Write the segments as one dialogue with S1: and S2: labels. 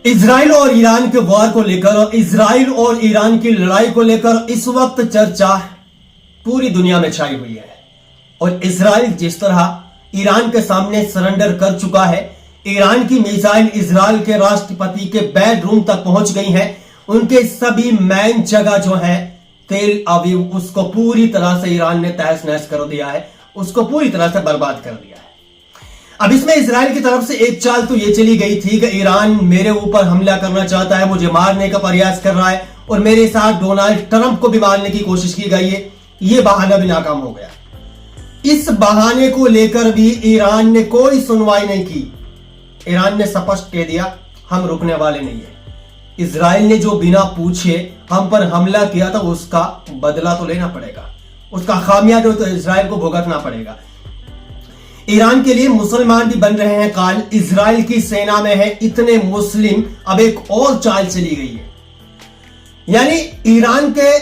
S1: Israel और Iran के वार को लेकर और इजराइल और ईरान की लड़ाई को लेकर इस वक्त चर्चा पूरी दुनिया में छाई हुई है। और इजराइल जिस तरह ईरान के सामने सरेंडर कर चुका है, ईरान की मिसाइल इजराइल के राष्ट्रपति के बेडरूम तक पहुंच गई हैं। उनके सभी मेन जगह जो है तेल अवीव, उसको पूरी तरह से ईरान ने तहस नहस कर दिया है, उसको पूरी तरह से बर्बाद कर दिया है। अब इसमें इजराइल की तरफ से एक चाल तो ये चली गई थी कि ईरान मेरे ऊपर हमला करना चाहता है, मुझे मारने का प्रयास कर रहा है और मेरे साथ डोनाल्ड ट्रंप को भी मारने की कोशिश की गई है। यह बहाना भी नाकाम हो गया। इस बहाने को लेकर भी ईरान ने कोई सुनवाई नहीं की। ईरान ने स्पष्ट कह दिया, हम रुकने वाले नहीं है। इजराइल ने जो बिना पूछे हम पर हमला किया था उसका बदला तो लेना पड़ेगा, उसका खामियाजा तो इजराइल को भुगतना पड़ेगा। ईरान के लिए मुसलमान भी बन रहे हैं काल। इजराइल की सेना में है इतने मुस्लिम, अब एक और चाल चली गई है। यानी ईरान के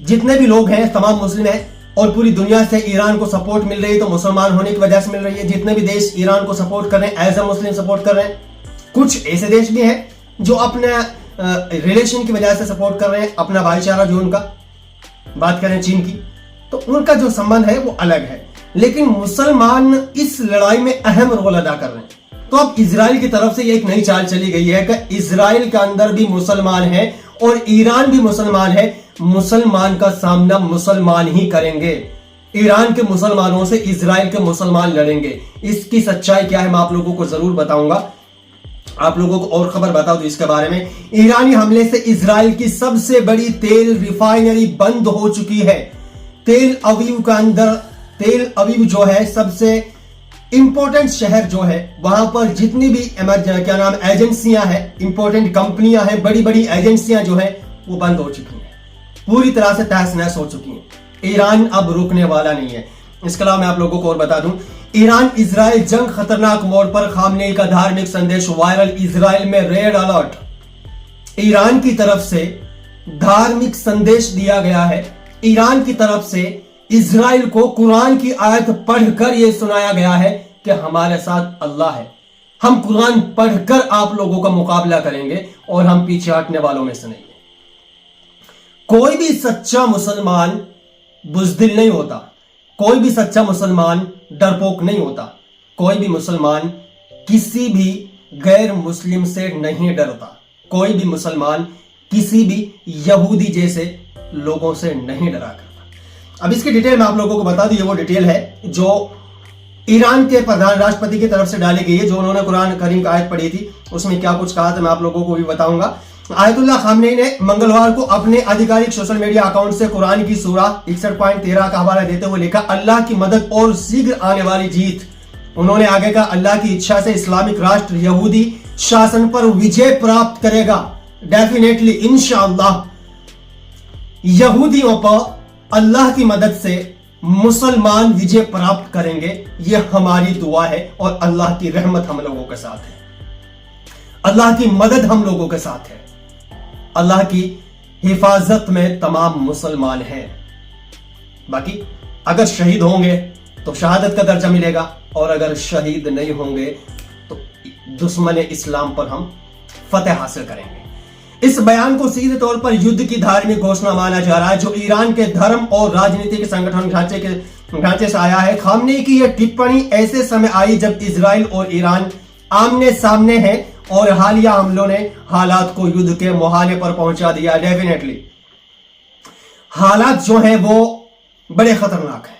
S1: जितने भी लोग हैं तमाम मुस्लिम हैं और पूरी दुनिया से ईरान को सपोर्ट मिल रही है, तो मुसलमान होने की वजह से मिल रही है। जितने भी देश ईरान को सपोर्ट कर रहे हैं, एज ए मुस्लिम सपोर्ट कर रहे हैं। कुछ ऐसे देश भी हैं जो अपने रिलेशन की वजह से सपोर्ट कर रहे हैं, अपना भाईचारा जो उनका, बात करें चीन की, तो उनका जो संबंध है वो अलग है। लेकिन मुसलमान इस लड़ाई में अहम रोल अदा कर रहे हैं। तो अब इजराइल की तरफ से एक नई चाल चली गई है कि इजराइल के अंदर भी मुसलमान है और ईरान भी मुसलमान है। मुसलमान का सामना मुसलमान ही करेंगे। ईरान के मुसलमानों से इजराइल के मुसलमान लड़ेंगे। इसकी सच्चाई क्या है मैं आप लोगों को जरूर बताऊंगा। आप लोगों को और खबर बता दूं इसके बारे में। ईरानी हमले से इजराइल की सबसे बड़ी तेल रिफाइनरी बंद हो चुकी है। तेल अवीव का अंदर, तेल अवीव जो है सबसे इंपॉर्टेंट शहर जो है, वहां पर जितनी भी क्या नाम एजेंसियां हैं, इंपॉर्टेंट कंपनियां हैं, बड़ी बड़ी एजेंसियां जो है वो बंद हो चुकी हैं, पूरी तरह से तहस नहस हो चुकी हैं। ईरान अब रुकने वाला नहीं है। इसके अलावा मैं आप लोगों को और बता दूं, ईरान इजराइल जंग खतरनाक मोड़ पर, खामनेई का धार्मिक संदेश वायरल, इजराइल में रेड अलर्ट। ईरान की तरफ से धार्मिक संदेश दिया गया है। ईरान की तरफ से इजराइल को कुरान की आयत पढ़कर यह सुनाया गया है कि हमारे साथ अल्लाह है, हम कुरान पढ़कर आप लोगों का मुकाबला करेंगे और हम पीछे हटने वालों में से नहीं है। कोई भी सच्चा मुसलमान बुज़दिल नहीं होता, कोई भी सच्चा मुसलमान डरपोक नहीं होता, कोई भी मुसलमान किसी भी गैर मुस्लिम से नहीं डरता, कोई भी मुसलमान किसी भी यहूदी जैसे लोगों से नहीं डरा करता। अब इसकी डिटेल मैं आप लोगों को बता दूं, ये वो डिटेल है जो ईरान के प्रधान राष्ट्रपति की तरफ से डाली गई है, जो उन्होंने कुरान करीम का आयत पढ़ी थी, उसमें क्या कुछ कहा था मैं आप लोगों को भी बताऊंगा। आयतुल्लाह खामनेई ने मंगलवार को अपने आधिकारिक सोशल मीडिया अकाउंट से कुरान की सूरा 61.13 का हवाला देते हुए लिखा, अल्लाह की मदद और शीघ्र आने वाली जीत। उन्होंने आगे कहा, अल्लाह की इच्छा से इस्लामिक राष्ट्र यहूदी शासन पर विजय प्राप्त करेगा। डेफिनेटली इंशाअल्लाह यहूदियों पर अल्लाह की मदद से मुसलमान विजय प्राप्त करेंगे। यह हमारी दुआ है और अल्लाह की रहमत हम लोगों के साथ है, अल्लाह की मदद हम लोगों के साथ है, अल्लाह की हिफाजत में तमाम मुसलमान हैं। बाकी अगर शहीद होंगे तो शहादत का दर्जा मिलेगा और अगर शहीद नहीं होंगे तो दुश्मन इस्लाम पर हम फतेह हासिल करेंगे। इस बयान को सीधे तौर पर युद्ध की धार्मिक घोषणा माना जा रहा है, जो ईरान के धर्म और राजनीतिक संगठन ढांचे से आया है। खामनेई की यह टिप्पणी ऐसे समय आई जब इजराइल और ईरान आमने सामने हैं और हालिया हमलों ने हालात को युद्ध के मुहाने पर पहुंचा दिया। डेफिनेटली हालात जो हैं वो बड़े खतरनाक हैं।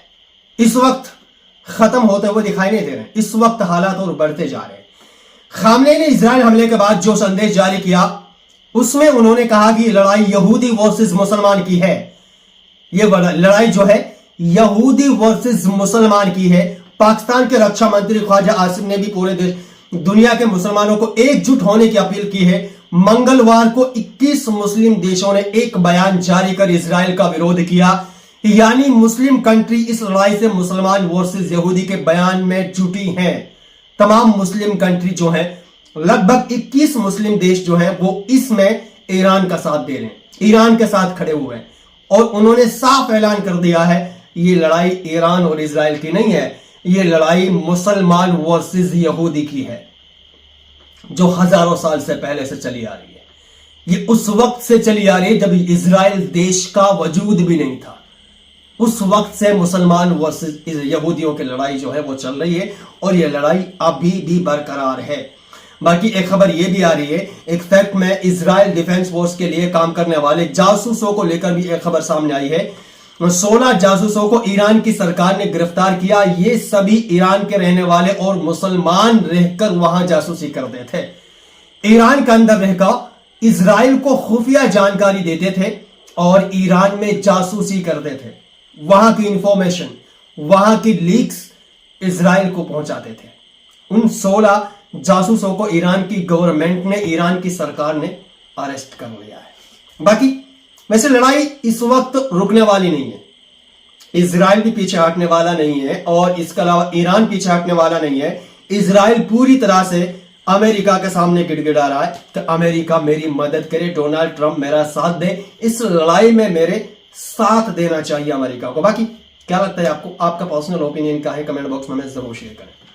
S1: इस वक्त खत्म होते हुए दिखाई नहीं दे रहे, इस वक्त हालात और बढ़ते जा रहे हैं। खामनेई ने इजराइल हमले के बाद जो संदेश जारी किया उसमें उन्होंने कहा कि लड़ाई यहूदी वर्सेस मुसलमान की है। यह लड़ाई जो है यहूदी वर्सेस मुसलमान की है। पाकिस्तान के रक्षा मंत्री ख्वाजा आसिफ ने भी पूरे दुनिया के मुसलमानों को एकजुट होने की अपील की है। मंगलवार को 21 मुस्लिम देशों ने एक बयान जारी कर इजराइल का विरोध किया। यानी मुस्लिम कंट्री इस लड़ाई से मुसलमान वर्सेस यहूदी के बयान में जुटी हैं। तमाम मुस्लिम कंट्री जो है, लगभग 21 मुस्लिम देश जो हैं वो इसमें ईरान का साथ दे रहे हैं, ईरान के साथ खड़े हुए हैं और उन्होंने साफ ऐलान कर दिया है ये लड़ाई ईरान और इजराइल की नहीं है, ये लड़ाई मुसलमान वर्सेस यहूदी की है। जो हजारों साल से पहले से चली आ रही है। ये उस वक्त से चली आ रही है जब इजराइल देश का वजूद भी नहीं था। उस वक्त से मुसलमान वर्सेस यहूदियों की लड़ाई जो है वो चल रही है और ये लड़ाई अभी भी बरकरार है। बाकी एक खबर ये भी आ रही है, एक फैक्ट में इजराइल डिफेंस फोर्स के लिए काम करने वाले जासूसों को लेकर भी एक खबर सामने आई है। 16 जासूसों को ईरान की सरकार ने गिरफ्तार किया। ये सभी ईरान के रहने वाले और मुसलमान रहकर वहां जासूसी करते थे। ईरान के अंदर रहकर इजराइल को खुफिया जानकारी देते थे और ईरान में जासूसी करते थे। वहां की इंफॉर्मेशन, वहां की लीक्स इजराइल को पहुंचाते थे। उन 16 जासूसों को ईरान की गवर्नमेंट ने, ईरान की सरकार ने अरेस्ट कर लिया है। बाकी वैसे लड़ाई इस वक्त रुकने वाली नहीं है। इजराइल भी पीछे हटने वाला नहीं है और इसके अलावा ईरान पीछे हटने वाला नहीं है। इजराइल पूरी तरह से अमेरिका के सामने गिड़गिड़ा रहा है कि अमेरिका मेरी मदद करे, डोनाल्ड ट्रंप मेरा साथ दे, इस लड़ाई में मेरे साथ देना चाहिए अमेरिका को। बाकी क्या लगता है आपको? आपका पर्सनल ओपिनियन क्या है? कमेंट बॉक्स में जरूर शेयर करें।